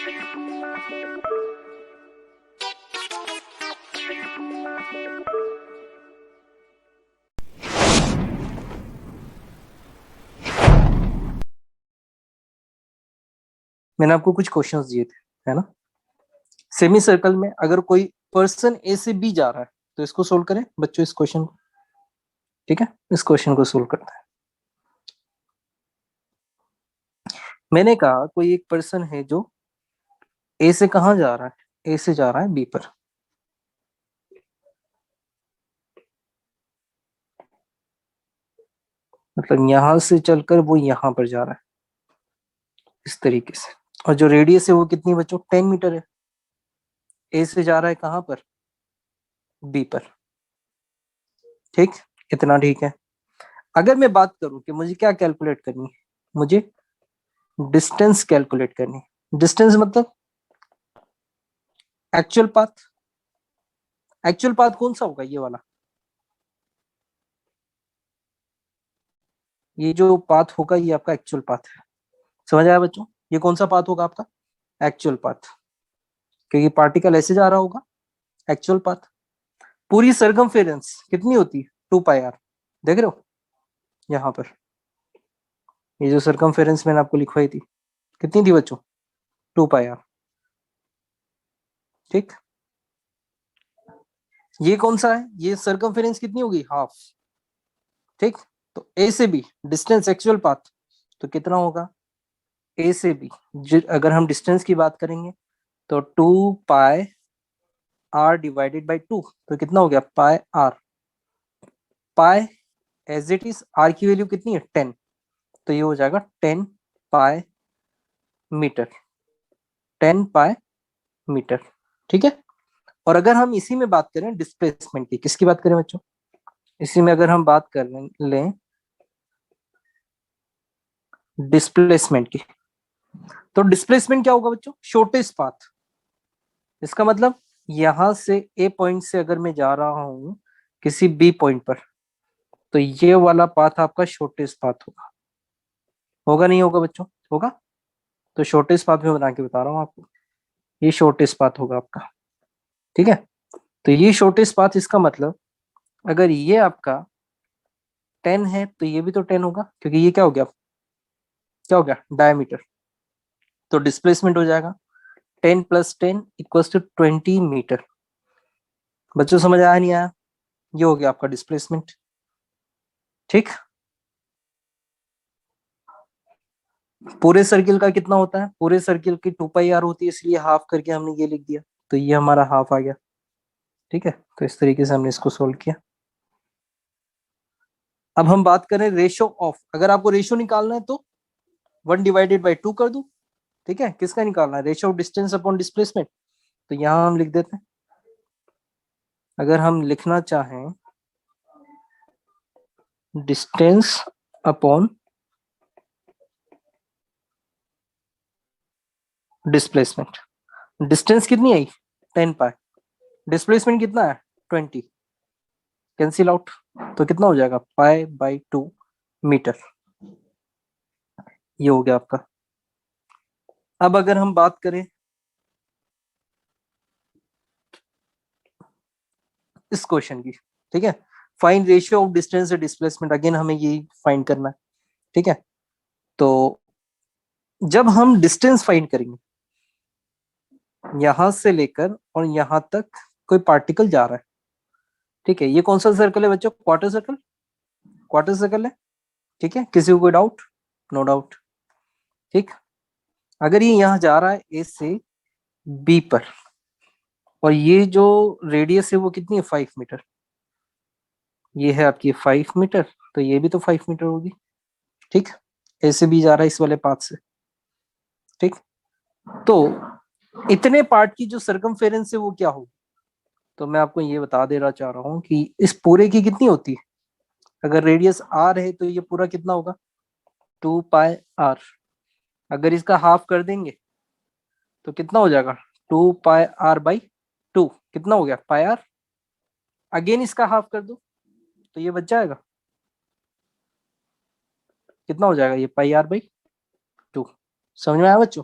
मैंने आपको कुछ क्वेश्चंस दिए थे, है ना। सेमी सर्कल में अगर कोई पर्सन ए से बी जा रहा है तो इसको सोल्व करें बच्चों, इस क्वेश्चन को। ठीक है, इस क्वेश्चन को सोल्व करते हैं। मैंने कहा कोई एक पर्सन है जो ए से कहां जा रहा है, ए से जा रहा है बी पर। मतलब यहां से चलकर वो यहां पर जा रहा है, इस तरीके से। और जो रेडियस है वो कितनी बच्चों, 10 मीटर है। ए से जा रहा है कहां पर, बी पर। ठीक, इतना ठीक है। अगर मैं बात करूं कि मुझे क्या कैलकुलेट करनी है, मुझे डिस्टेंस कैलकुलेट करनी है। डिस्टेंस मतलब एक्चुअल पाथ। एक्चुअल पाथ कौन सा होगा, ये वाला। ये जो पाथ होगा ये आपका एक्चुअल पाथ है। समझ आया बच्चों, ये कौन सा पाथ होगा आपका, एक्चुअल पाथ। क्योंकि पार्टिकल ऐसे जा रहा होगा, एक्चुअल पाथ। पूरी सरकमफेरेंस कितनी होती है, 2 पाई आर। देख रहे हो यहाँ पर, ये जो सरकमफेरेंस मैंने आपको लिखवाई थी कितनी थी बच्चों, 2 पाई आर। ठीक, ये कौन सा है, ये सरकमफेरेंस कितनी होगी, हाफ। ठीक, तो ए से बी डिस्टेंस एक्चुअल पाथ तो कितना होगा, ए से बी। अगर हम डिस्टेंस की बात करेंगे तो 2 पाई आर/2 तो कितना हो गया, pi R. Pi as it is, R की वैल्यू कितनी है, 10। तो ये हो जाएगा 10 पाई मीटर। 10 पाई मीटर। ठीक है। और अगर हम इसी में बात करें डिस्प्लेसमेंट की, किसकी बात करें बच्चों, इसी में अगर हम बात कर लें डिस्प्लेसमेंट की, तो डिस्प्लेसमेंट क्या होगा बच्चों, शॉर्टेस्ट पाथ। इसका मतलब यहां से ए पॉइंट से अगर मैं जा रहा हूं किसी बी पॉइंट पर, तो ये वाला पाथ आपका शॉर्टेस्ट पाथ होगा। होगा नहीं होगा बच्चों, होगा। तो शॉर्टेस्ट पाथ में बना के बता रहा हूँ आपको, ये शॉर्टेस्ट पाथ होगा आपका। ठीक है, तो ये शॉर्टेस्ट पाथ, इसका मतलब अगर ये आपका 10 है तो ये भी तो 10 होगा, क्योंकि ये क्या हो गया, क्या हो गया, डायमीटर। तो डिस्प्लेसमेंट हो जाएगा 10 + 10 = 20 मीटर। बच्चों समझ आया नहीं आया, ये हो गया आपका डिस्प्लेसमेंट। ठीक, पूरे सर्किल का कितना होता है, पूरे सर्किल की 2 पाई आर होती है, इसलिए हाफ करके हमने ये लिख दिया, तो ये हमारा हाफ आ गया। ठीक है, तो इस तरीके से हमने इसको सोल्व किया। अब हम बात करें रेशो ऑफ, अगर आपको रेशो निकालना है तो 1/2 कर दू। ठीक है, किसका निकालना है, ratio of distance upon displacement. तो यहां हम लिख देते हैं, अगर हम लिखना चाहें डिस्टेंस अपॉन डिस्प्लेसमेंट। डिस्टेंस कितनी आई, 10 पाई। डिस्प्लेसमेंट कितना है, 20। कैंसिल आउट, तो कितना हो जाएगा, पाई/2 मीटर। ये हो गया आपका। अब अगर हम बात करें इस क्वेश्चन की, ठीक है, फाइंड रेशियो ऑफ डिस्टेंस से डिस्प्लेसमेंट, अगेन हमें यही फाइंड करना है। ठीक है, तो जब हम डिस्टेंस फाइंड करेंगे, यहां से लेकर और यहां तक कोई पार्टिकल जा रहा है। ठीक है, ये कौन सा सर्कल है बच्चों, क्वार्टर सर्कल। क्वार्टर सर्कल है। ठीक है, किसी को कोई डाउट, नो डाउट। ठीक, अगर ये यहाँ जा रहा है ए से बी पर, और ये जो रेडियस है वो कितनी है, 5 मीटर। ये है आपकी 5 मीटर, तो ये भी तो 5 मीटर होगी। ठीक, ए से बी जा रहा है इस वाले पाथ से। ठीक, तो इतने पार्ट की जो सरकमफेरेंस है वो क्या होगी, तो मैं आपको ये बता देना चाह रहा हूँ कि इस पूरे की कितनी होती है, अगर रेडियस आर है तो ये पूरा कितना होगा, 2 पाई आर। अगर इसका हाफ कर देंगे तो कितना हो जाएगा, 2 पाई आर/2। कितना हो गया, पाई आर। अगेन इसका हाफ कर दो तो ये बच जाएगा, कितना हो जाएगा, ये पाई आर/2। समझ में आया बच्चों,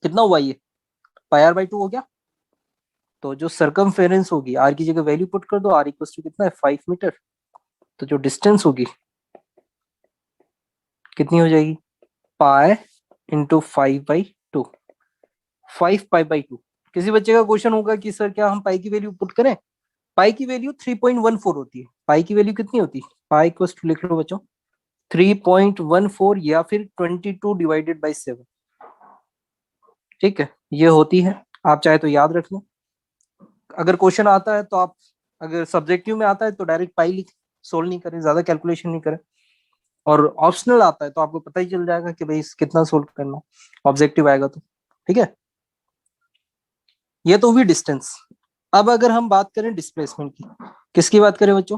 कितना हुआ ये, पाई आर बाई 2 हो गया। तो जो सरकमफेरेंस होगी, आर की जगह वैल्यू पुट कर दो, आर इक्वल टू कितना है 5 मीटर। तो जो डिस्टेंस होगी कितनी हो जाएगी, पाई इंटू 5/2, 5 पाई/2। किसी बच्चे का क्वेश्चन होगा कि सर क्या हम पाई की वैल्यू पुट करें। पाई की वैल्यू 3.14 होती है। पाई की वैल्यू कितनी होती है, पाई इक्वल टू लिख लो बच्चों 3.14 या फिर 22/7। ठीक है, ये होती है। आप चाहे तो याद रख लो, अगर क्वेश्चन आता है तो आप, अगर सब्जेक्टिव में आता है तो डायरेक्ट पाई लिख, सोल्व नहीं करें, ज्यादा कैलकुलेशन नहीं करें। और ऑप्शनल आता है तो आपको पता ही चल जाएगा कि भाई कितना सोल्व करना, ऑब्जेक्टिव आएगा तो। ठीक है, ये तो हुई डिस्टेंस। अब अगर हम बात करें डिस्प्लेसमेंट की, किसकी बात करें बच्चों,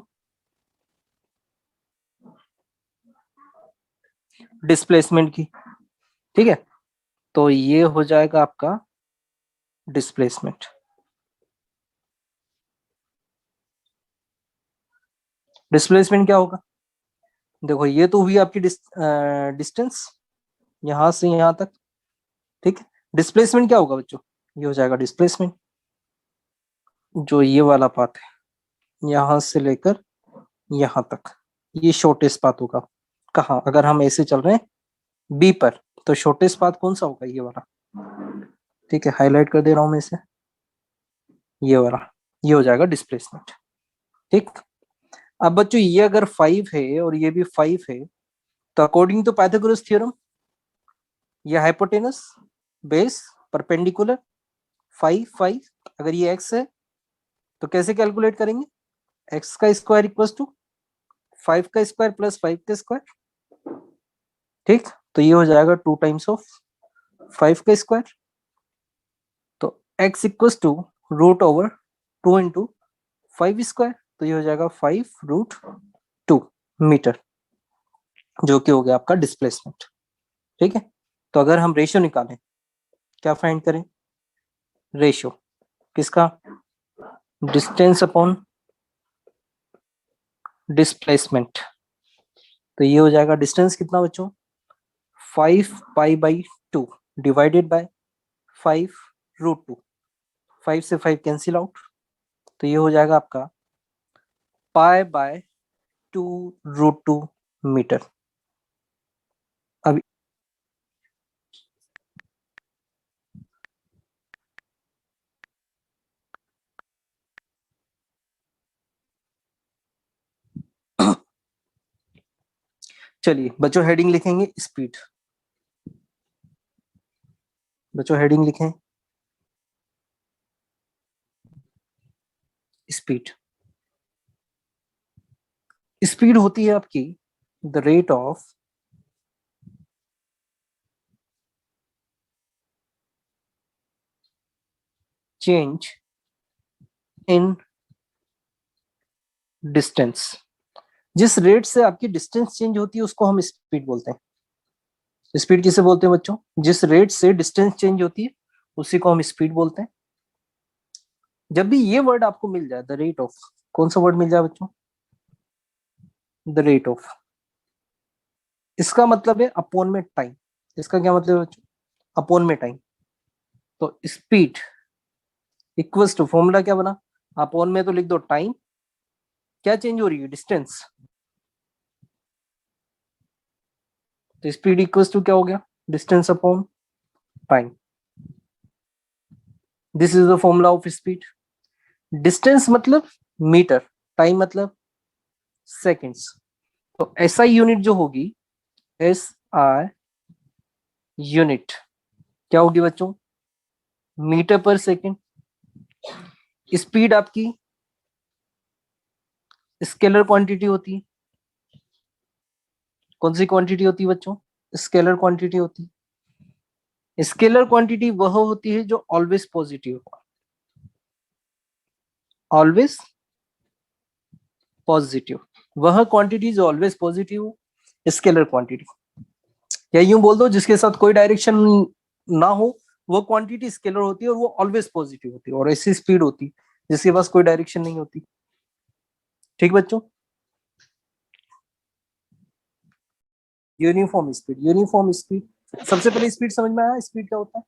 डिस्प्लेसमेंट की। ठीक है, तो ये हो जाएगा आपका डिस्प्लेसमेंट। डिस्प्लेसमेंट क्या होगा, देखो ये तो हुई आपकी डिस्टेंस यहां से यहां तक। ठीक है, डिस्प्लेसमेंट क्या होगा बच्चों, ये हो जाएगा डिस्प्लेसमेंट जो ये वाला पाथ है यहां से लेकर यहां तक, ये शॉर्टेस्ट पाथ होगा। कहाँ, अगर हम ऐसे चल रहे हैं बी पर, तो शॉर्टेस्ट पाथ कौन सा होगा, ये वाला। ठीक है, हाईलाइट कर दे रहा हूं मैं इसे, ये वाला, ये हो जाएगा डिस्प्लेसमेंट। ठीक, अब बच्चों ये अगर 5 है और ये भी 5 है, तो अकॉर्डिंग टू पाइथागोरस थ्योरम ये हाइपोटेनस बेस परपेंडिकुलर 5 5, अगर ये x है तो कैसे कैलकुलेट करेंगे, x का स्क्वायर इक्वल टू 5 का स्क्वायर प्लस 5 का स्क्वायर। ठीक, तो ये हो जाएगा 2 टाइम्स ऑफ 5 का स्क्वायर। तो x equal to √2 into 5 square, तो ये हो जाएगा 5√2 मीटर, जो कि हो गया आपका डिस्प्लेसमेंट। ठीक है, तो अगर हम रेशियो निकालें, क्या फाइंड करें, रेशियो किसका, डिस्टेंस अपॉन डिस्प्लेसमेंट। तो ये हो जाएगा डिस्टेंस कितना बच्चों, 5 पाई/2 डिवाइडेड बाय 5√2। 5 से 5 कैंसिल आउट, तो ये हो जाएगा आपका पाई/2√2 मीटर। अब चलिए बच्चों हेडिंग लिखेंगे स्पीड, बच्चों हेडिंग लिखें स्पीड। स्पीड होती है आपकी the rate of change in distance. जिस रेट से आपकी डिस्टेंस चेंज होती है उसको हम स्पीड बोलते हैं। स्पीड किसे बोलते हैं बच्चों, जिस रेट से डिस्टेंस चेंज होती है उसी को हम स्पीड बोलते हैं। जब भी ये वर्ड आपको मिल जाए द रेट ऑफ, कौन सा वर्ड मिल जाए बच्चों, द रेट ऑफ, इसका मतलब है अपॉन में टाइम। इसका क्या मतलब है बच्चों, अपॉन में टाइम। तो स्पीड इक्वल्स टू, फॉर्मूला क्या बना, अपॉन में तो लिख दो टाइम, क्या चेंज हो रही है, डिस्टेंस। तो स्पीड इक्वल्स टू क्या हो गया, distance upon time. This is the formula of speed. Distance मतलब मीटर, टाइम मतलब सेकेंड्स। तो एसआई यूनिट जो होगी, एस आई यूनिट क्या होगी बच्चों, मीटर पर सेकेंड। स्पीड आपकी स्केलर क्वांटिटी होती है। कौन सी क्वांटिटी होती है बच्चों, स्केलर क्वांटिटी होती है। स्केलर क्वांटिटी वह होती है जो ऑलवेज पॉजिटिव हो, ऑलवेज पॉजिटिव, वह क्वांटिटी जो ऑलवेज पॉजिटिव हो, स्केलर क्वांटिटी। या यूं बोल दो जिसके साथ कोई डायरेक्शन ना हो, वो क्वांटिटी स्केलर होती है और वो ऑलवेज पॉजिटिव होती है। और ऐसी स्पीड होती है जिसके पास कोई डायरेक्शन नहीं होती। ठीक बच्चों, यूनिफॉर्म स्पीड, यूनिफॉर्म स्पीड। सबसे पहले स्पीड समझ में आया, स्पीड क्या होता है।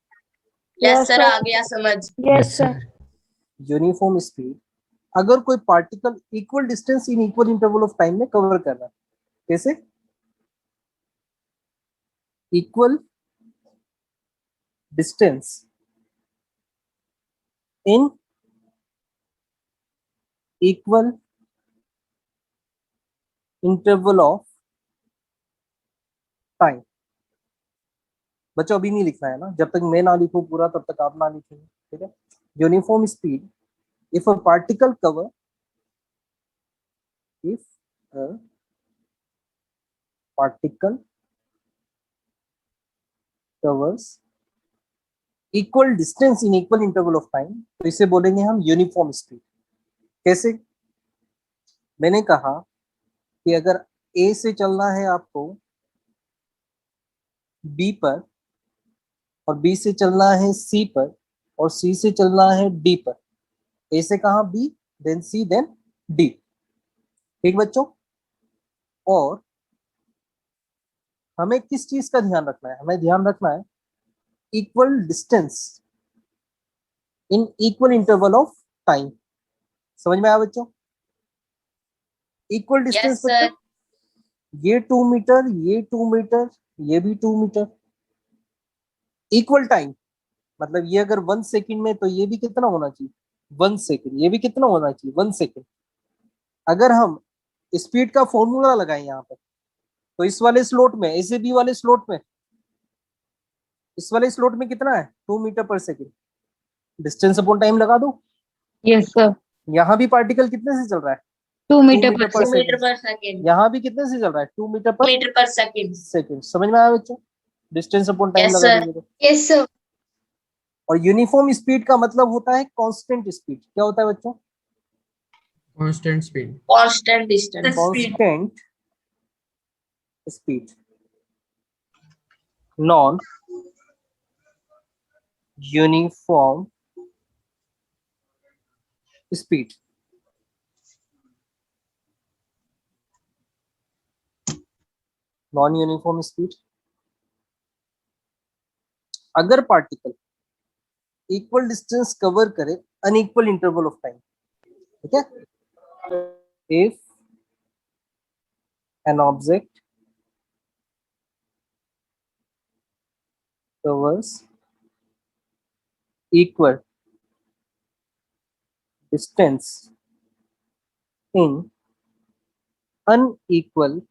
यस सर, आ गया समझ। Yes sir. यूनिफॉर्म स्पीड अगर कोई particle equal distance in equal interval of time में कवर कर रहा है, कैसे? Equal distance in equal interval of time. बच्चों अभी नहीं लिखना है ना, जब तक मैं ना लिखूं पूरा तब तक आप ना लिखेंगे, ठीक है? Uniform speed if a particle cover if a particle covers equal distance in equal interval of time, तो इसे बोलेंगे हम यूनिफॉर्म स्पीड। कैसे? मैंने कहा कि अगर ए से चलना है आपको बी पर, और बी से चलना है सी पर, और सी से चलना है डी पर, ए से कहा B, then C, then D. ठीक बच्चों? और हमें किस चीज का ध्यान रखना है? हमें ध्यान रखना है equal distance in equal interval of time. समझ में आया बच्चों? Equal distance sir. मतलब ये 2 मीटर, ये 2 मीटर, ये भी 2 मीटर। इक्वल टाइम मतलब ये अगर 1 सेकंड में, तो ये भी कितना होना चाहिए? 1 सेकंड। ये भी कितना होना चाहिए? 1 सेकंड। अगर हम स्पीड का फॉर्मूला लगाएं यहाँ पर, तो इस वाले स्लॉट में, ऐसे बी वाले स्लॉट में, इस वाले स्लॉट में कितना है? 2 metre per second. Distance upon time लगा दो। Yes sir. यहाँ भी पार्टिकल कितने से चल रहा है? 2 2 मीटर मीटर पर पर 2 मीटर सेकंड। पर सेकंड। यहाँ भी कितने से चल रहा है? 2 मीटर पर मीटर पर सेकंड। सेकंड। समझ में आया बच्चों? डिस्टेंस अपॉन टाइम यस लगा सर। दीजिए तो। Yes sir. और यूनिफॉर्म स्पीड का मतलब होता है कांस्टेंट स्पीड। क्या होता है बच्चों? Constant speed. Constant distance. Constant speed, non uniform speed. Non uniform speed अगर पार्टिकल इक्वल डिस्टेंस कवर करे अनइक्वल इंटरवल ऑफ टाइम, ठीक है? If an object covers equal distance in unequal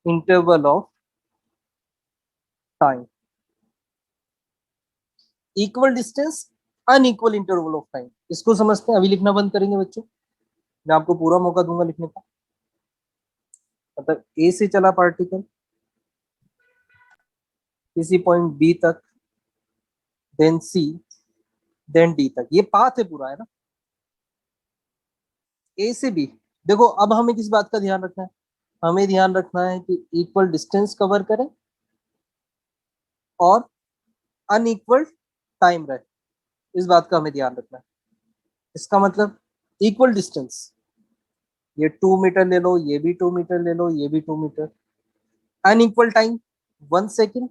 interval of time। Equal distance unequal interval of time, इसको समझते हैं? अभी लिखना बंद करेंगे बच्चों, मैं आपको पूरा मौका दूंगा लिखने का। मतलब ए से चला पार्टिकल किसी पॉइंट बी तक, देन सी, देन डी तक, ये पाथ है पूरा, है ना? ए से बी। देखो अब हमें किस बात का ध्यान रखना है? हमें ध्यान रखना है कि इक्वल डिस्टेंस कवर करें और अनइक्वल टाइम रहे, इस बात का हमें ध्यान रखना है। इसका मतलब इक्वल डिस्टेंस, ये 2 मीटर ले लो, ये भी 2 मीटर ले लो, ये भी 2 metre. Unequal time 1 second,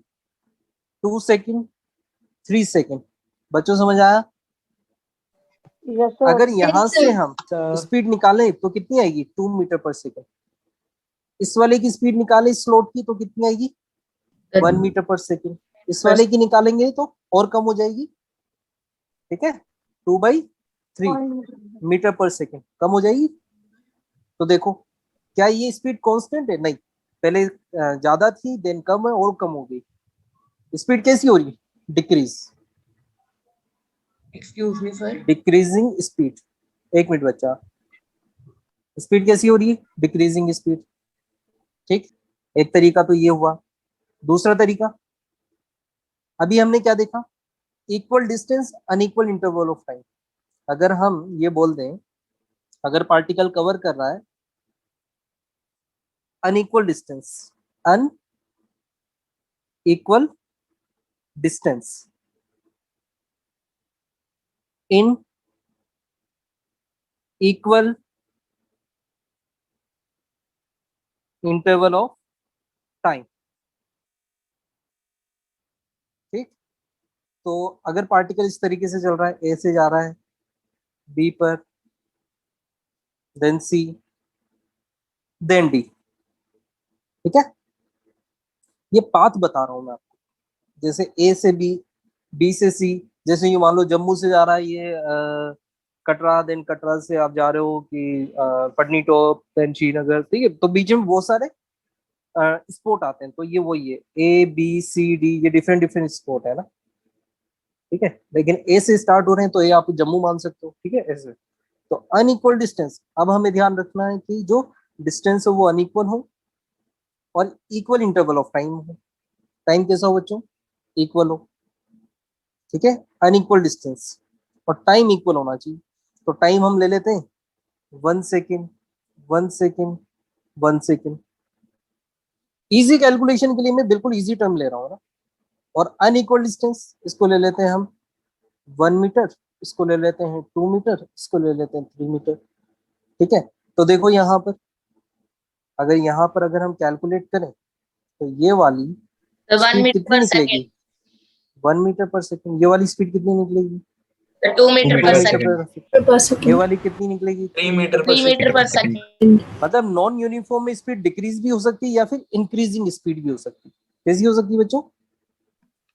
2 second, 3 second. बच्चों समझ आया? Yes sir. अगर यहां से हम सर स्पीड निकालें तो कितनी आएगी? 2 मीटर पर सेकेंड। इस वाले की स्पीड निकाले इस स्लॉट की तो कितनी आएगी? 1 मीटर पर सेकेंड। इस वाले की निकालेंगे तो और कम हो जाएगी, ठीक है? 2/3 मीटर पर सेकेंड कम हो जाएगी। तो देखो, क्या ये स्पीड कांस्टेंट है? नहीं, पहले ज्यादा थी, देन कम है, और कम हो गई। स्पीड कैसी हो रही है? Decrease. Excuse me sir. Decreasing speed. एक मिनट बच्चा, स्पीड कैसी हो रही है? Decreasing speed. ठीक, एक तरीका तो ये हुआ। दूसरा तरीका, अभी हमने क्या देखा? Equal distance unequal interval of time. अगर हम ये बोल दें, अगर पार्टिकल कवर कर रहा है unequal distance, unequal distance in equal interval of time, ठीक, तो अगर पार्टिकल इस तरीके से चल रहा है, ए से जा रहा है बी पर, देन सी, देन डी, ठीक है, ये पाथ बता रहा हूं मैं आपको, जैसे ए से बी, बी से सी, जैसे ये मान लो जम्मू से जा रहा है ये कटरा, देन कटरा से आप जा रहे हो कि पटनी टॉप, देन श्रीनगर, ठीक है, तो बीच में बहुत सारे स्पोर्ट आते हैं, तो ये वही है ए बी सी डी, ये डिफरेंट डिफरेंट स्पोर्ट है ना, ठीक है, लेकिन ए से स्टार्ट हो रहे हैं तो ए आप जम्मू मान सकते हो, ठीक है, ऐसे। तो अनइक्वल डिस्टेंस, अब हमें ध्यान रखना है कि जो डिस्टेंस हो वो अनइक्वल हो और इक्वल इंटरवल ऑफ टाइम हो। टाइम कैसा हो बच्चों? इक्वल हो, ठीक है, अनइक्वल डिस्टेंस और टाइम इक्वल होना चाहिए। तो टाइम हम ले लेते हैं 1 second, 1 second, 1 second. Easy calculation के लिए मैं बिल्कुल इजी टर्म ले रहा हूँ ना। और अनइक्वल डिस्टेंस, इसको ले लेते हैं हम 1 मीटर, इसको ले लेते हैं 2 मीटर, इसको ले लेते हैं 3 मीटर, ठीक है। तो देखो यहाँ पर, अगर हम कैलकुलेट करें तो ये वाली तो 1 स्पीड मीटर कितनी पर निकलेगी? सेकेंड, 1 मीटर पर सेकेंड। ये वाली स्पीड कितनी निकलेगी? तो 2 मीटर 2 पर मीटर सेकेंड, पर सेकेंड। ये वाली कितनी निकलेगी? 3 मीटर पर सेकेंड। मतलब नॉन यूनिफॉर्म में स्पीड डिक्रीज भी हो सकती है या फिर इंक्रीजिंग स्पीड भी हो सकती है। कैसी हो सकती है बच्चों?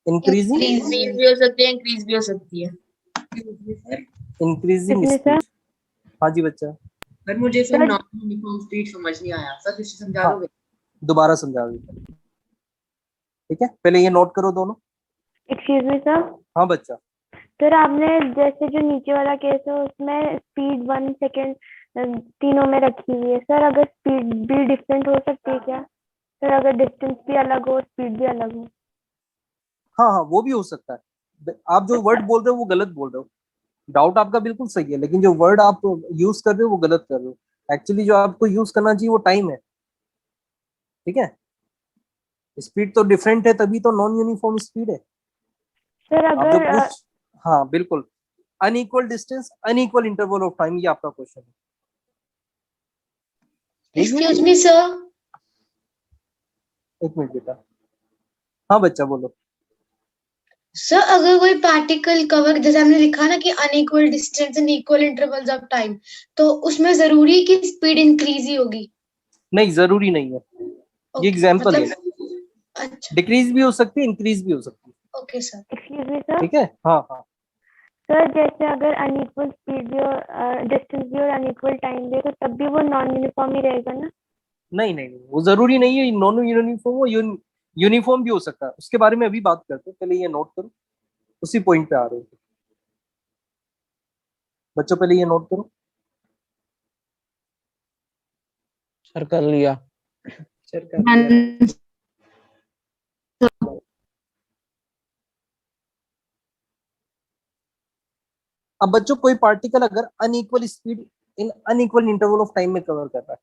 इंक्रीजिंग, डिक्रीज भी हो सकती है, इंक्रीज भी हो सकती है। इंक्रीजिंग कितने स्पीड। सर? हाँ जी बच्चा। पर मुझे फिर सर नॉन यूनिफॉर्म स्पीड समझ नहीं आया सर, इसे समझा हाँ, दोगे? दोबारा समझा देता, ठीक है, पहले ये नोट करो दोनों। Excuse me sir. हाँ बच्चा। सर आपने जैसे जो नीचे वाला केस है उसमें स्पीड 1 सेकेंड तीनों में रखी हुई है सर, अगर स्पीड भी डिफरेंट हो सकती है क्या सर? अगर डिस्टेंस भी अलग हो, स्पीड भी अलग हो? हाँ हाँ, वो भी हो सकता है। आप जो वर्ड बोल रहे हो वो गलत बोल रहे हो। डाउट आपका बिल्कुल सही है, लेकिन जो वर्ड आप यूज कर रहे हो वो गलत कर रहे हो। एक्चुअली जो आपको यूज करना चाहिए वो टाइम है, ठीक है। स्पीड तो डिफरेंट है, तभी तो नॉन यूनिफॉर्म स्पीड है। सर आप जो अगर पूछ, हाँ बिल्कुल, unequal distance, unequal interval of time, ये आपका क्वेश्चन है। एक्सक्यूज मी सर, एक मिनट बेटा। हाँ बच्चा बोलो। सर अगर कोई पार्टिकल कवर, जैसे हमने लिखा ना कि unequal distance and equal intervals of time, तो उसमें जरूरी है कि स्पीड इंक्रीज ही होगी? नहीं, जरूरी नहीं है, ये ओके, एग्जाम्पल है। अच्छा, डिक्रीज भी हो सकती है, इंक्रीज भी हो सकती है, okay sir. Excuse me sir. ठीक है। हाँ हाँ, सर जैसे अगर अनइक्वल स्पीड भी और डिस्टेंस भी और अनइक्वल टाइम भी है तो तब भी वो नॉन यूनिफॉर्म ही रहेगा ना? नहीं नहीं नहीं, वो जरूरी नहीं है नॉन यूनिफॉर्म हो, यूनिफॉर्म भी हो सकता है। उसके बारे में अभी बात करते हैं, पहले ये नोट करो, उसी पॉइंट पे आ रहे हो बच्चों, पहले ये नोट करो। सर कर लिया। अब बच्चों, कोई पार्टिकल अगर unequal speed in unequal interval of time में कवर कर रहा है,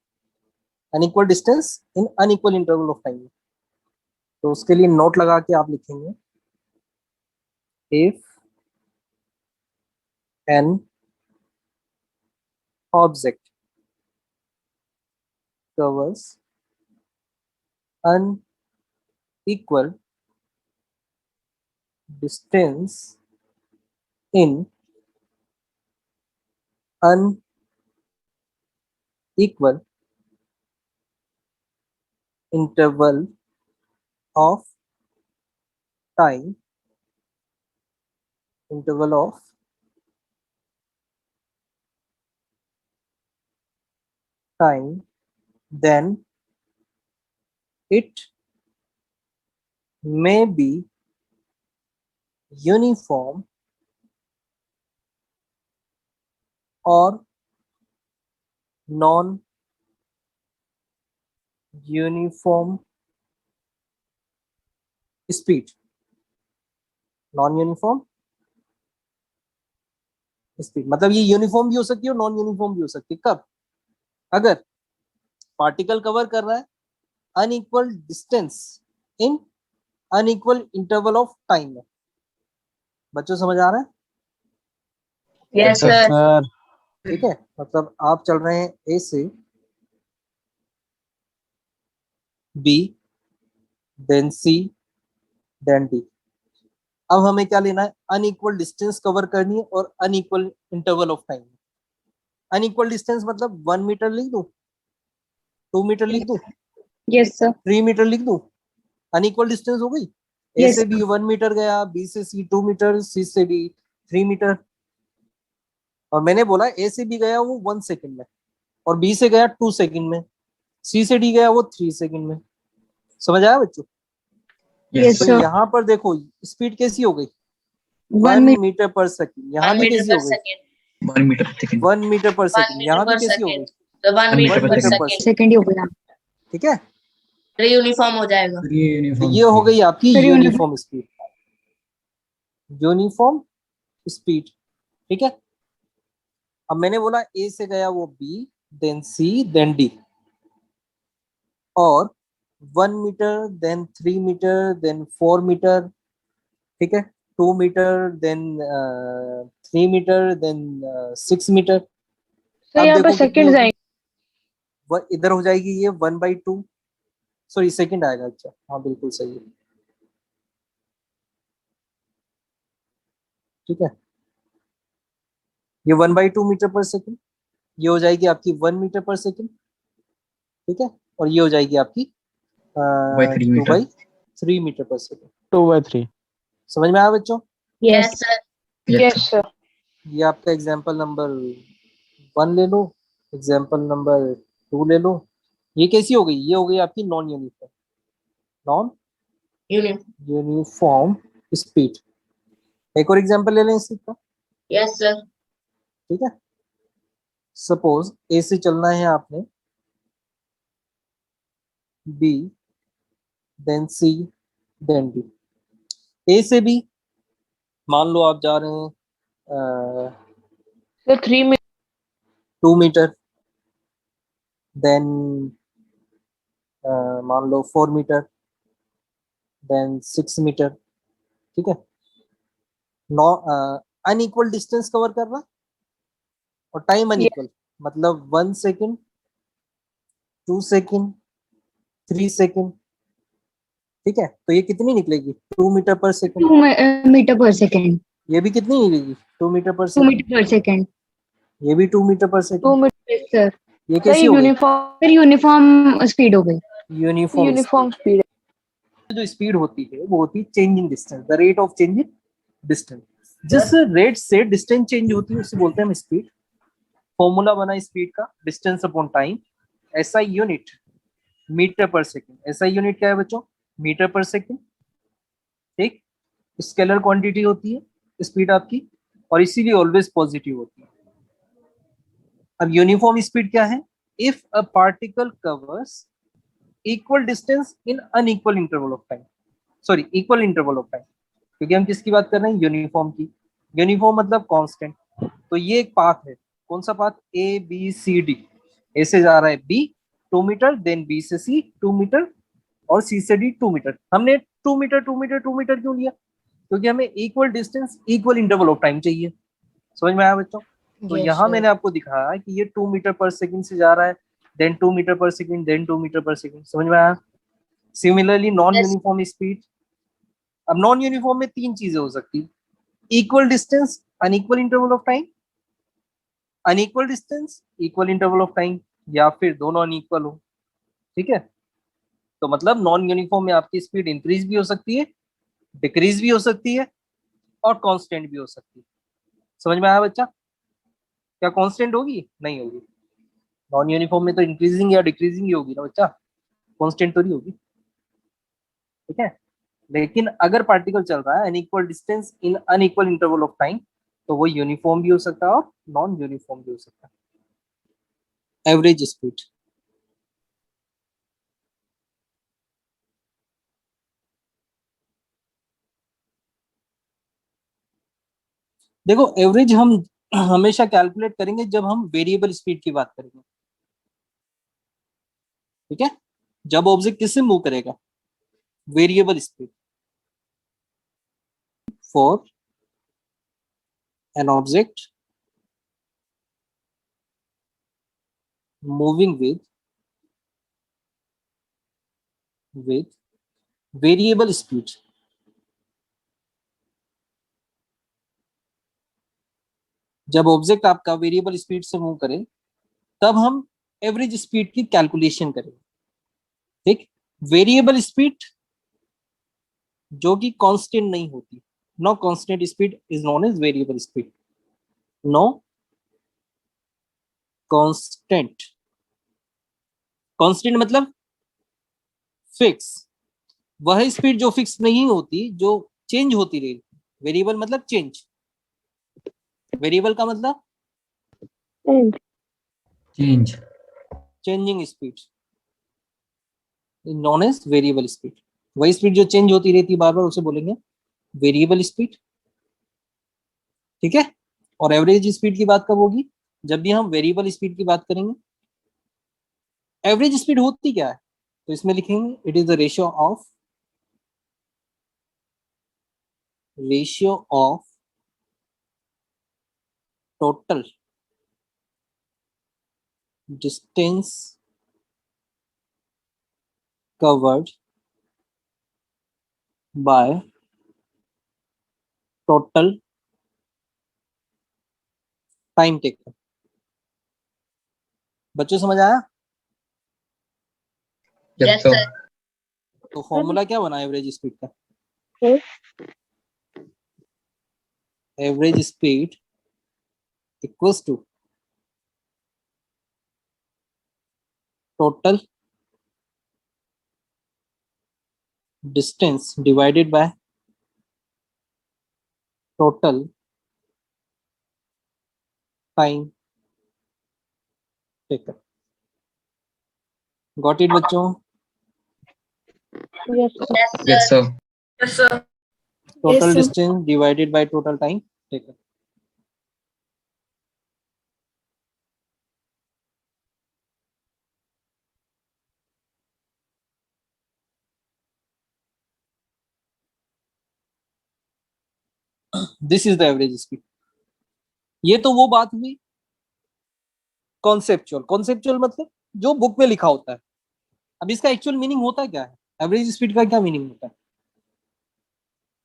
unequal distance in unequal interval of time में, तो उसके लिए नोट लगा के आप लिखेंगे, if an object covers unequal distance in unequal interval of time, interval of time, then it may be uniform or non-uniform speed, non-uniform speed, मतलब ये यूनिफॉर्म भी हो सकती है और नॉन यूनिफॉर्म भी हो सकती है। कब? अगर पार्टिकल कवर कर रहा है unequal distance in unequal interval of time में। बच्चों समझ आ रहा है? Yes sir. सर ठीक है, मतलब आप चल रहे हैं ए से B, then C, then D, अब हमें क्या लेना है, अनइक्वल डिस्टेंस कवर करनी है और unequal interval of time. Unequal distance मतलब 1 मीटर लिख दूं, 2 मीटर लिख दूं, यस सर 3 मीटर लिख दूं, अनइक्वल डिस्टेंस हो गई। ए यस से बी 1 मीटर गया, बी से सी 2 मीटर, सी से डी 3 मीटर। और मैंने बोला ए से बी गया वो 1 सेकंड में, और बी से गया 2 सेकंड में, सी से डी गया वो 3 सेकंड में। समझ आया बच्चों? यस तो सर यहाँ पर देखो स्पीड कैसी हो गई, 1 1 मीटर पर सेकंड। यहाँ 1 भी मीटर कैसी पर हो गई, second 1 metre per second 1 metre पर 1 सेकंड। मीटर यहाँ भी पर कैसी हो गई, सेकंड तो 1 1 मीटर 1 पर मीटर सेकंड पर सेकंड सेकंड। सेकंड ही हो गया ठीक है, ये यूनिफॉर्म हो जाएगा। फिर ये तो यूनिफॉर्म ये हो गई आपकी फिर यूनिफॉर्म स्पीड, यूनिफॉर्म स्पीड। ठीक है, अब मैंने बोला ए से गया वो B, then C, then D, और 1 metre, then 3 metre, then 4 metre. ठीक है, 2 metre, then 3 metre, then 6 metre. Sir अब यहाँ पर देखो कितनी सेकंड्स होगी, आएंगे इधर हो जाएगी ये 1/2, सॉरी सेकंड आएगा। अच्छा हाँ बिल्कुल सही है। ठीक है, ये 1/2 मीटर पर सेकंड, ये हो जाएगी आपकी 1 मीटर पर सेकंड। ठीक है, और ये हो जाएगी आपकी 2/3 2 metre by 3 metre per second. 2/3। समझ में आया बच्चों? यस सर यस सर ये आपका एग्जाम्पल नंबर 1 ले लो, एग्जाम्पल नंबर 2 ले लो। ये कैसी हो गई, ये हो गई आपकी non uniform, non uniform uniform speed. एक और एग्जाम्पल ले लें इसका। यस सर ठीक है, सपोज ए से चलना है आपने, B, then C, then D. A से बी मान लो आप जा रहे हैं सर 3 मीटर 2 मीटर, देन मान लो 4 मीटर, देन 6 मीटर। ठीक है, नौ अनइक्वल डिस्टेंस कवर कर रहा और टाइम अनइक्वल, मतलब 1 सेकेंड, 2 सेकेंड, 3 सेकेंड। ठीक है, तो ये कितनी निकलेगी, 2 मीटर पर सेकेंड। 2 मीटर पर सेकंड ये भी कितनी निकलेगी, 2 मीटर पर 2 सेकेंड। मीटर पर सेकंड ये भी 2 मीटर पर 2 सेकेंड। मीटर सर ये सर कैसी हो गई, यूनिफॉर्म स्पीड हो गई यूनिफॉर्म स्पीड जो स्पीड होती है वो होती है change in distance, the rate of change in distance. जिस रेट से डिस्टेंस चेंज होती है उसे बोलते हैं हम स्पीड। फॉर्मूला बना स्पीड का, distance upon time, SI unit metre per second. SI unit क्या है बच्चों, मीटर पर सेकंड। ठीक, स्केलर क्वांटिटी होती है स्पीड आपकी, और इसीलिए ऑलवेज पॉजिटिव होती है। अब यूनिफॉर्म स्पीड क्या है, if a particle covers equal distance in unequal interval of time, sorry equal interval of time, क्योंकि हम किसकी बात कर रहे हैं, यूनिफॉर्म की। यूनिफॉर्म मतलब कांस्टेंट। तो ये एक पाथ है, कौन सा path, A B C D. A से जा रहा है बी 2 मीटर, देन बी से सी 2 मीटर, और सी से डी 2 मीटर। हमने 2 मीटर 2 मीटर 2 मीटर क्यों लिया, क्योंकि हमें equal distance equal interval of time चाहिए। समझ में आया बच्चों? तो यहाँ मैंने आपको दिखाया कि ये 2 मीटर पर सेकंड से जा रहा है, then 2 metre per second, then 2 metre per second. समझ में आया? Similarly non yes uniform speed, अब नॉन यूनिफॉर्म में 3 चीजें हो सकती, equal distance unequal interval of time, unequal distance equal interval of time, या फिर दोनों अनइक्वल हो। ठीक है, तो मतलब नॉन यूनिफॉर्म में आपकी स्पीड इंक्रीज भी हो सकती है, डिक्रीज भी हो सकती है, और कांस्टेंट भी हो सकती है। समझ में आया बच्चा? क्या कांस्टेंट होगी? नहीं होगी। नॉन यूनिफॉर्म में तो इंक्रीजिंग या डिक्रीजिंग ही होगी ना बच्चा, कांस्टेंट तो नहीं होगी। ठीक है, लेकिन अगर पार्टिकल चल रहा है unequal distance in unequal interval of time, तो वो यूनिफॉर्म भी हो सकता है और नॉन यूनिफॉर्म भी हो सकता है। एवरेज स्पीड, देखो एवरेज हम हमेशा कैलकुलेट करेंगे जब हम वेरिएबल स्पीड की बात करेंगे। ठीक है, जब ऑब्जेक्ट किससे मूव करेगा, variable speed. For an object moving with variable speed, जब ऑब्जेक्ट आपका वेरिएबल स्पीड से मूव करे तब हम एवरेज स्पीड की कैलकुलेशन करेंगे। ठीक, वेरिएबल स्पीड जो कि कांस्टेंट नहीं होती, no constant speed is known as variable speed. No constant, constant मतलब फिक्स, वह स्पीड जो फिक्स नहीं होती, जो चेंज होती रहेगी। वेरिएबल मतलब चेंज, वेरिएबल का मतलब change. Changing speed known as variable speed. वही स्पीड जो चेंज होती रहती है बार बार उसे बोलेंगे वेरिएबल स्पीड। ठीक है, और एवरेज स्पीड की बात कब होगी? जब भी हम वेरिएबल स्पीड की बात करेंगे। एवरेज स्पीड होती क्या है? तो इसमें लिखेंगे it is the ratio of total distance covered by total time taken। बच्चों समझ आया? Yes sir. तो फॉर्मूला क्या बना एवरेज स्पीड का? Average speed equals to total distance divided by total time taken. Got it बच्चों? Yes yes yes sir. Sir. Total distance divided by total time taken. This is the average speed. ये तो वो बात हुई conceptual. Conceptual मतलब जो book में लिखा होता है। अब इसका एक्चुअल मीनिंग होता क्या है? एवरेज स्पीड का क्या मीनिंग होता है?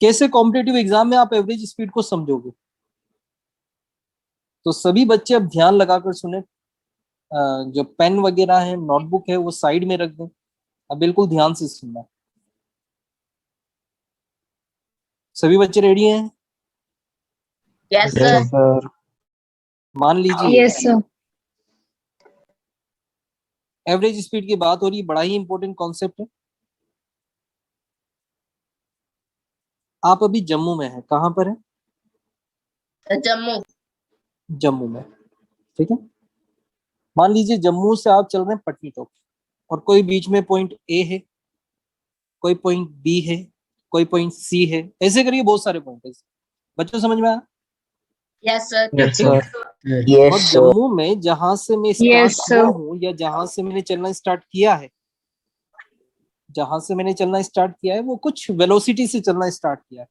कैसे कॉम्पिटिटिव एग्जाम में आप एवरेज स्पीड को समझोगे? तो सभी बच्चे अब ध्यान लगाकर सुने। जो पेन वगैरह है, नोटबुक है, वो साइड में रख दें। अब बिल्कुल ध्यान से सुनना। सभी बच्चे रेडी हैं? Yes yes sir. सर। मान लीजिए यस सर। एवरेज स्पीड की बात हो रही है, बड़ा ही इंपॉर्टेंट कॉन्सेप्ट है। आप अभी जम्मू में है, कहां पर है? जम्मू। जम्मू में, ठीक है। मान लीजिए जम्मू से आप चल रहे हैं पटनीटॉप, और कोई बीच में पॉइंट ए है, कोई पॉइंट बी है, कोई पॉइंट सी है, ऐसे करिए बहुत सारे पॉइंट है। बच्चों समझ में आया? Yes sir. Yes sir. और यस सर। जम्मू में जहां से मैं स्टार्ट Yes, हुआ sir. हूँ या जहां से मैंने चलना स्टार्ट किया है, जहां से मैंने चलना स्टार्ट किया है वो कुछ वेलोसिटी से चलना स्टार्ट किया है।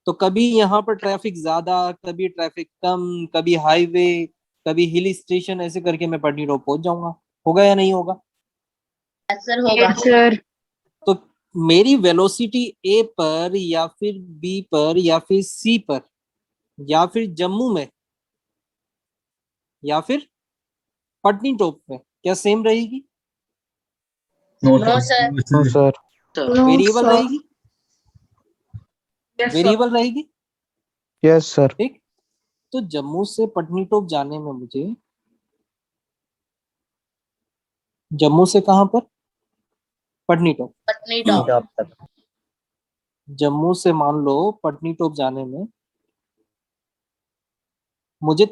तो कभी यहाँ पर ट्रैफिक ज्यादा, कभी ट्रैफिक कम, कभी हाईवे, कभी हिल स्टेशन, ऐसे करके मैं पटनीटॉप पहुंच जाऊंगा। होगा या नहीं होगा? यस सर होगा। Yes, sir. तो मेरी वेलोसिटी ए पर या फिर बी पर या फिर सी पर या फिर जम्मू में या फिर पटनीटॉप में क्या सेम रहेगी? No no sir. No sir. No, variable sir. रहेगी, वेरिएबल रहेगी। Yes sir. ठीक, तो जम्मू से पटनीटॉप जाने में मुझे, जम्मू से कहां पर? पटनीटॉप। पटनीटॉप। जम्मू से मान लो पटनीटॉप जाने में मुझे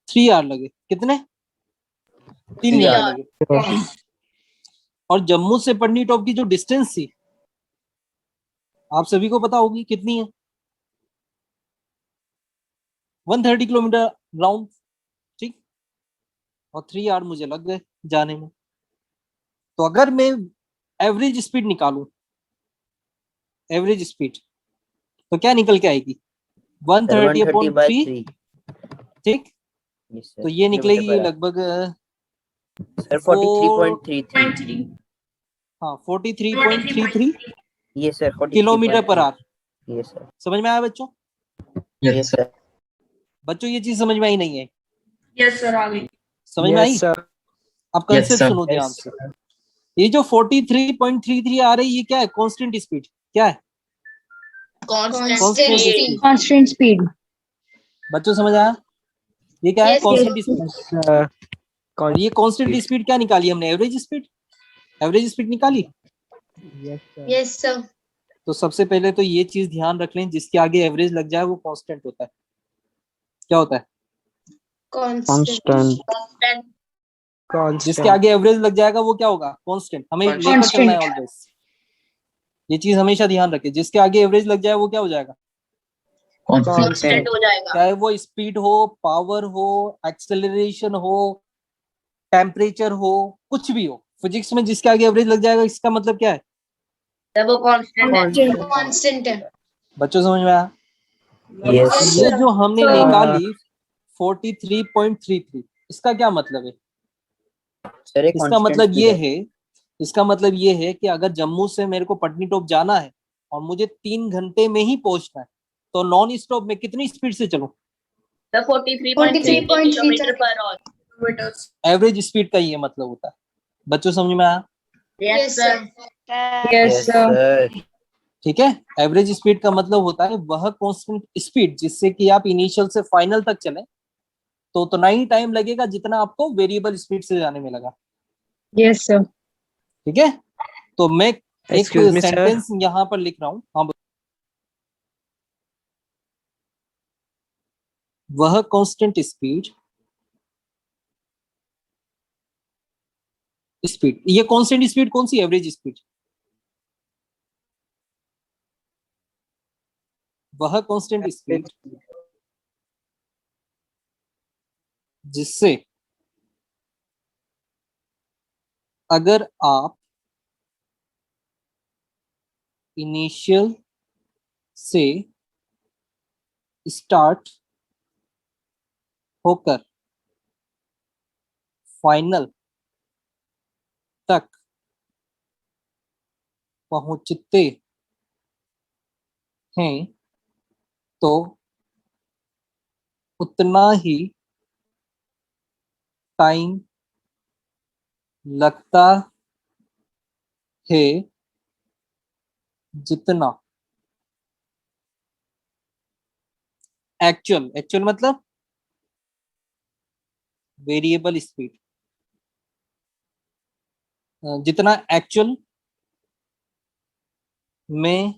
3 आवर लगे। कितने? 3 3 आवर आवर। लगे। और जम्मू से पटनीटॉप की जो डिस्टेंस थी आप सभी को पता होगी कितनी है? 130 किलोमीटर राउंड। ठीक, और 3 आवर मुझे लग गए जाने में। तो अगर मैं एवरेज स्पीड निकालूं, एवरेज स्पीड, तो क्या निकल के आएगी? 130/3। ठीक, तो ये निकलेगी लगभग सर 4 43.33। हाँ 43.33 ये सर किलोमीटर पर आवर। ये सर। समझ में आया बच्चों? Yes sir. बच्चों ये चीज समझ में आई नहीं है? यस सर आ गई। समझ में आई? Yes, sir. अब Yes, कंसेप्ट sir. सुनो ध्यान से। ये जो 43.33 आ रही है ये क्या है? Constant speed. क्या है? Constant Constant speed. speed. Constant speed. बच्चों समझ आया? ये क्या है? Yes, constant yes. Speed. Yes, sir. और ये कांस्टेंट स्पीड क्या निकाली हमने? Average speed. एवरेज स्पीड निकाली। Yes, sir. Yes, sir. तो सबसे पहले तो ये चीज ध्यान रख लें, जिसके आगे एवरेज लग जाए वो कांस्टेंट होता है। क्या होता है? Constant. Constant. कांस्टेंट। जिसके Constant. आगे एवरेज लग जाएगा वो क्या होगा? कांस्टेंट। हमें लेकर Constant. चलना है ऑलवेज। ये चीज हमेशा ध्यान रखें, जिसके आगे एवरेज लग जाए वो क्या हो जाएगा? कांस्टेंट हो जाएगा। चाहे वो स्पीड हो, पावर हो, एक्सेलरेशन हो, टेम्परेचर हो, कुछ भी हो, फिजिक्स में जिसके आगे एवरेज लग जाएगा इसका मतलब क्या है? तब वो कांस्टेंट है। Constant है। बच्चों समझ में आया? Yes, Yes, ये sir. जो हमने Sir. निकाली 43.33, इसका क्या मतलब है? sir, एक इसका constant मतलब speed ये है। है, इसका मतलब ये है कि अगर जम्मू से मेरे को पटनीटॉप जाना है और मुझे 3 घंटे में ही पहुंचना है, तो नॉन स्टॉप में कितनी स्पीड से चलूं? तब 43.33 kilometre per hour. Average speed का ये मतलब होता है। बच्चों समझ में आया? Yes sir. Yes, Yes, sir. sir. ठीक है। एवरेज स्पीड का मतलब होता है वह कांस्टेंट स्पीड जिससे कि आप इनिशियल से फाइनल तक चलें, तो उतना ही टाइम लगेगा जितना आपको वेरिएबल स्पीड से जाने में लगा। Yes, sir. ठीक है। तो मैं एक Excuse me, sir. सेंटेंस यहाँ पर लिख रहा हूँ। हाँ, वह कांस्टेंट स्पीड ये कांस्टेंट स्पीड कौन सी? Average speed. वह कांस्टेंट स्पीड जिससे अगर आप इनिशियल से स्टार्ट होकर फाइनल तक पहुंचते हैं तो उतना ही टाइम लगता है जितना एक्चुअल मतलब वेरिएबल स्पीड, जितना एक्चुअल में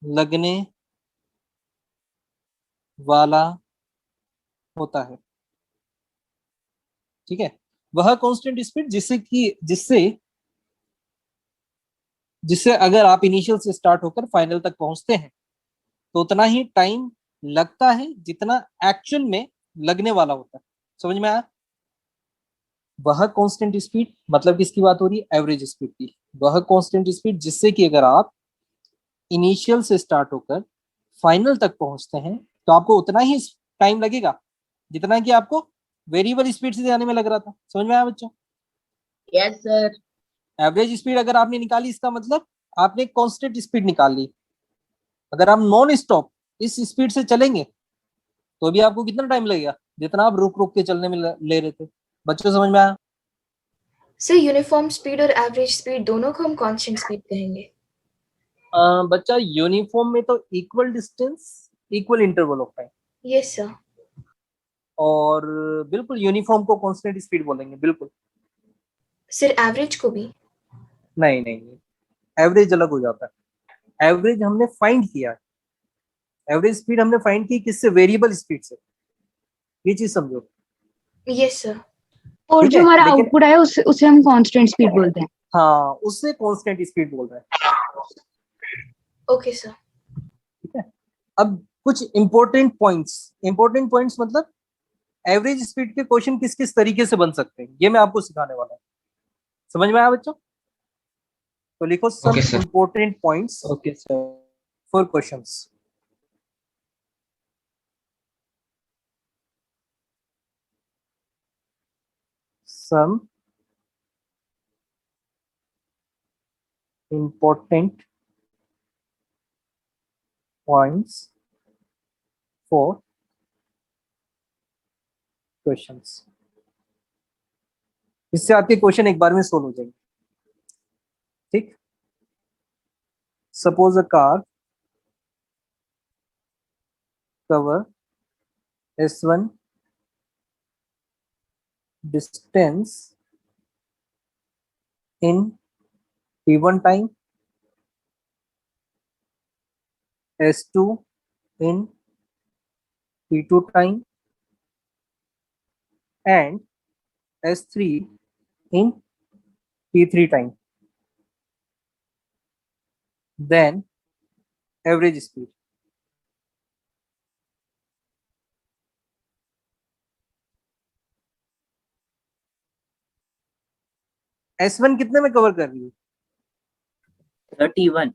लगने वाला होता है। ठीक है। वह कांस्टेंट स्पीड जिससे जिससे अगर आप इनिशियल से स्टार्ट होकर फाइनल तक पहुंचते हैं तो उतना ही टाइम लगता है जितना एक्चुअल में लगने वाला होता है। समझ में आया? वह कांस्टेंट स्पीड मतलब किसकी बात हो रही है? एवरेज स्पीड की। वह कांस्टेंट स्पीड जिससे कि अगर आप इनिशियल से स्टार्ट होकर फाइनल तक पहुंचते हैं तो आपको उतना ही टाइम लगेगा जितना कि आपको वेरिएबल स्पीड से जाने में लग रहा था। समझ में आया बच्चों? Yes sir. एवरेज स्पीड अगर आपने निकाली इसका मतलब आपने कांस्टेंट स्पीड निकाल ली। अगर आप नॉन स्टॉप इस स्पीड से चलेंगे तो भी आपको कितना टाइम लगेगा जितना आप रुक रुक के चलने में ले रहे थे। बच्चों समझ में आया? सर यूनिफॉर्म स्पीड और एवरेज स्पीड दोनों को हम कांस्टेंट स्पीड कहेंगे। बच्चा यूनिफॉर्म में तो equal distance equal interval of time, yes sir. और बिल्कुल यूनिफॉर्म को कांस्टेंट स्पीड बोलेंगे बिल्कुल। सर एवरेज को भी? नहीं नहीं नहीं, एवरेज अलग हो जाता है। एवरेज हमने फाइंड किया है, एवरेज स्पीड हमने फाइंड की किससे? वेरिएबल स्पीड से। ये चीज समझो। Yes sir. और ठीक जो है, हमारा लेकिन आउटपुट आया उसे हम कांस्टेंट स्पीड बोलते हैं। हाँ, उससे कांस्टेंट स्पीड बोल रहे हैं। Okay sir. ठीक है। अब कुछ इंपॉर्टेंट पॉइंट्स मतलब एवरेज स्पीड के क्वेश्चन किस किस तरीके से बन सकते हैं ये मैं आपको सिखाने वाला हूँ। समझ में आया बच्चों? तो लिखो some important points Okay, sir. For questions. Some important points for questions. इससे आपके क्वेश्चन एक बार में सोल्व हो जाएंगे। ठीक, suppose a car cover S1 distance in T1 time, S2 in T2 time, and S3 in T3 time. Then average speed. S1 कितने में cover कर रही है? 31.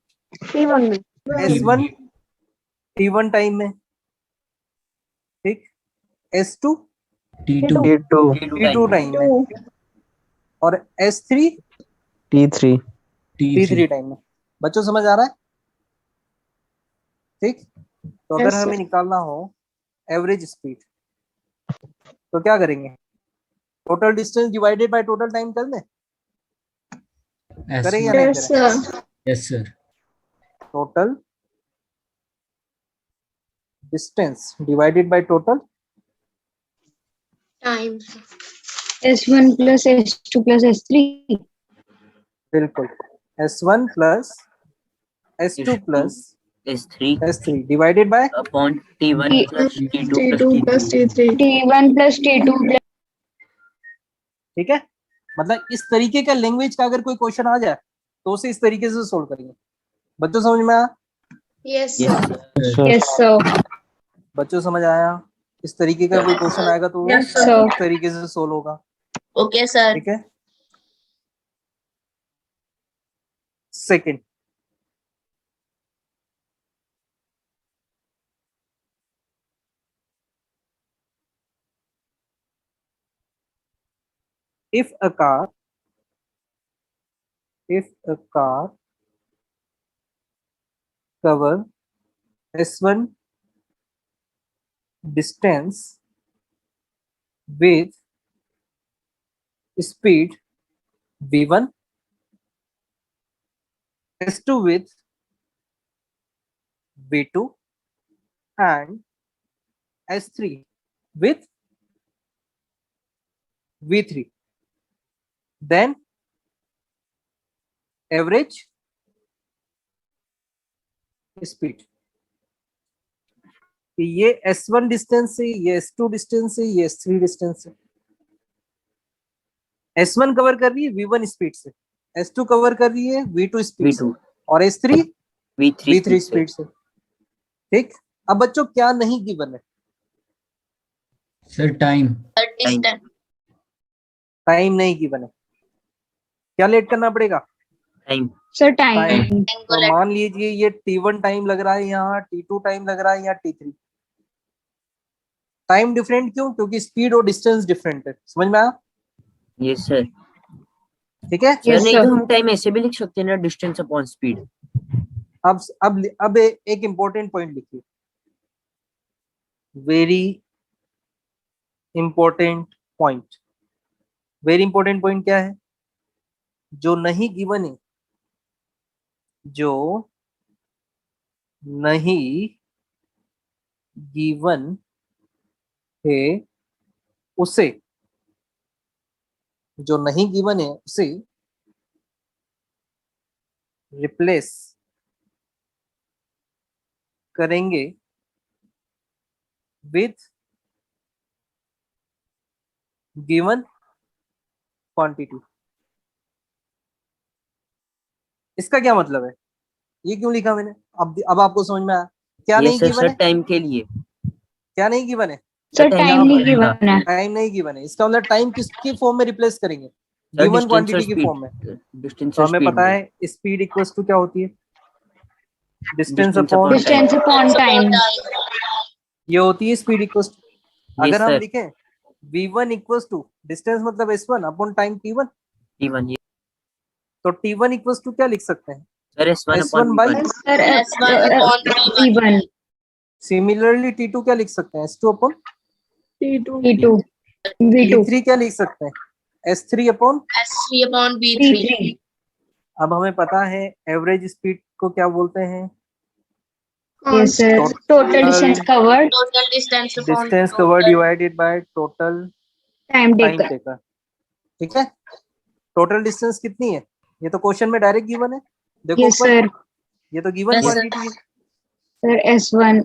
T1 में S1 T1 टाइम में, ठीक, S2 T2. T2 टाइम में, और S3 T3 T3 टाइम में। बच्चों समझ आ रहा है? ठीक, तो अगर Yes, हमें निकालना हो एवरेज स्पीड तो क्या करेंगे? Total distance divided by total time कर दें? करें या नहीं yes, करें? sir. Yes, sir. Total distance divided by total Time. S1 plus S2 plus S3. बिल्कुल S1 plus S2 plus S3 S3 divided by upon T1 T- plus T2 plus T3. T1 plus T2 plus ठीक है, मतलब इस तरीके का language का अगर कोई क्वेश्चन आ जाए तो उसे इस तरीके से सोल्व करेंगे। बच्चों समझ में आया? Yes, Yes, sir. sir. yes sir. बच्चों समझ आया? इस तरीके का कोई क्वेश्चन आएगा तो वो Yes, sir. इस तरीके से सोल्व होगा। Okay, sir. ठीक है, second, if a car cover S1 distance with speed V1, S2 with V2, and S3 with V3, then average speed। ये S1 डिस्टेंस से, ये S2 डिस्टेंस से, ये S3 डिस्टेंस से। S1 कवर कर रही है V1 स्पीड से, S2 कवर कर रही है V2 स्पीड से, V2. और S3 V3 V3 स्पीड से। ठीक, अब बच्चों क्या नहीं गिवन है? Sir, time. Distance. टाइम नहीं गिवन है। क्या लेट करना पड़ेगा? Time. Sir, time. time. तो मान लीजिए ये T1 टाइम लग रहा है यहाँ, T2 टाइम लग रहा है यहाँ, T3 टाइम डिफरेंट क्यों? क्योंकि स्पीड और डिस्टेंस डिफरेंट है। समझ में आया? Yes, sir. ठीक है, Yes, नहीं sir. तो हम टाइम ऐसे भी लिख सकते हैं ना, डिस्टेंस अपॉन स्पीड। अब एक इंपॉर्टेंट पॉइंट लिखिए, very important point. Very important point क्या है? जो नहीं गिवन है, जो नहीं गिवन है उसे, जो नहीं गिवन है उसे रिप्लेस करेंगे विथ गिवन क्वांटिटी। इसका क्या मतलब है? ये क्यों लिखा मैंने? अब आपको समझ में आया क्या नहीं Yes, sir. गिवन Sir, है? टाइम के लिए। क्या नहीं गिवन है? Sir, Time time यहाँ नहीं पर given है. टाइम नहीं गिवन है। इसका मतलब टाइम किसकी फॉर्म में रिप्लेस करेंगे? Sir, गिवन distance क्वांटिटी और की speed. फॉर्म में। Distance तो और हमें speed पता में। है स्पीड इक्वल्स टू क्या होती है? Distance Distance upon, upon time. Distance upon time. ये होती है स्पीड इक्वल्स टू। Yes, अगर हम sir. लिखें v1 इक्वल्स टू डिस्टेंस मतलब s1 upon time t1, T1. तो t1 इक्वल्स टू क्या लिख सकते हैं? Sir, S1 S1 upon by V1. Sir, T1. Similarly t2 क्या लिख सकते हैं? s2 upon T2. V2 V3 क्या लिख सकते हैं? S3 upon, S3 upon V3. V3 अब हमें पता है एवरेज स्पीड को क्या बोलते हैं? yes sir total distance covered Total distance upon distance total covered divided by total time time taken taker. ठीक है, टोटल डिस्टेंस कितनी है? ये तो क्वेश्चन में डायरेक्ट गिवन है, देखो yes ऊपर, sir ये तो गिवन Yes, sir. क्वांटिटी है। sir S1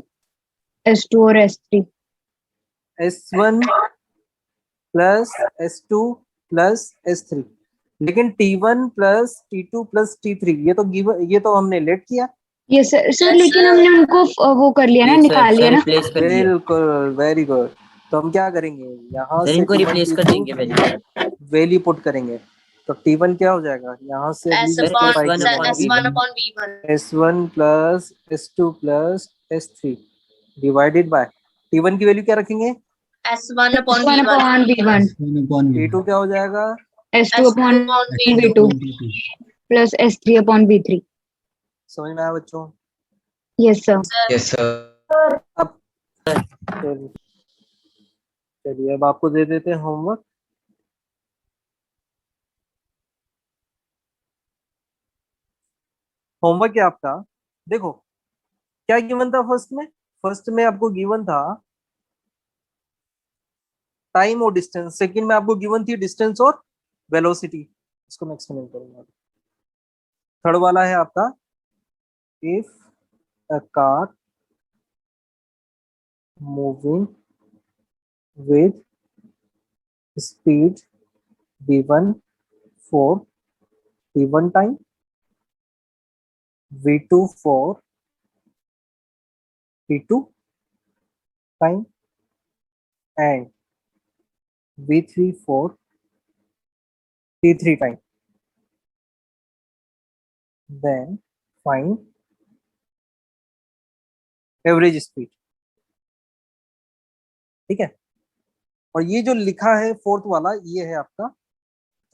S2 और S3 S1 plus S2 plus S3, लेकिन T1 plus T2 plus T3 ये तो गिवन, ये तो हमने लेट किया। yes sir sir Yes, लेकिन sir. हमने उनको वो कर लिया ना जी सर, निकाल लिया सर ना रिप्लेस कर दिया बिल्कुल, वेरी गुड। तो हम क्या करेंगे, यहाँ सर, से इनको रिप्लेस कर देंगे वैल्यू। वैल्यू पुट करेंगे, तो T1 क्या हो जाएगा, यहाँ से S अभी upon S1 upon S1 V1 upon V1. S1 plus S2 plus S3 divided by T1 की वैल्यू क्या रखेंगे, S1 upon S1 V1. upon V1 1 upon T2 क्या हो जाएगा, S2 upon upon V2 plus S3 upon V3 समझ में आया बच्चों? yes sir Yes, sir. अब चलिए अब आपको दे देते हैं होमवर्क। होमवर्क क्या आपका, देखो क्या गिवन था फर्स्ट में आपको गिवन था टाइम और डिस्टेंस, सेकंड में आपको गिवन थी डिस्टेंस और वेलोसिटी। इसको मैं एक्सप्लेन करूंगा। थर्ड वाला है आपका if a car moving with speed v1 for t1 time, v2 for t2 time and v3 for t3 time, then find average speed. ठीक है, और ये जो लिखा है फोर्थ वाला ये है आपका,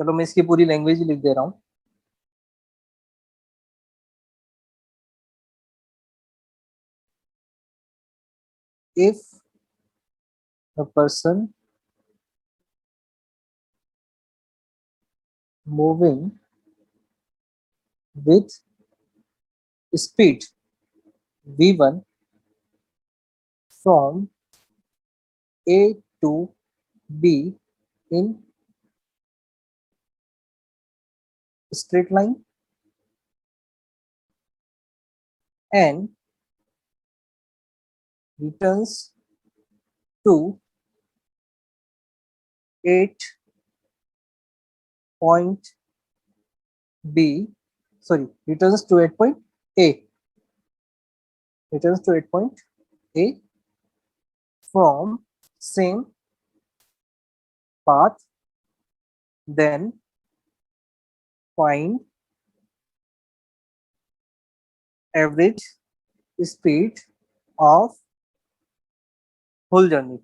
चलो मैं इसकी पूरी लैंग्वेज लिख दे रहा हूं। If a person moving with speed v1 from a to b in straight line and returns to 8 point b, sorry, returns to 8 point a, returns to 8 point a from same path, then find average speed of whole journey।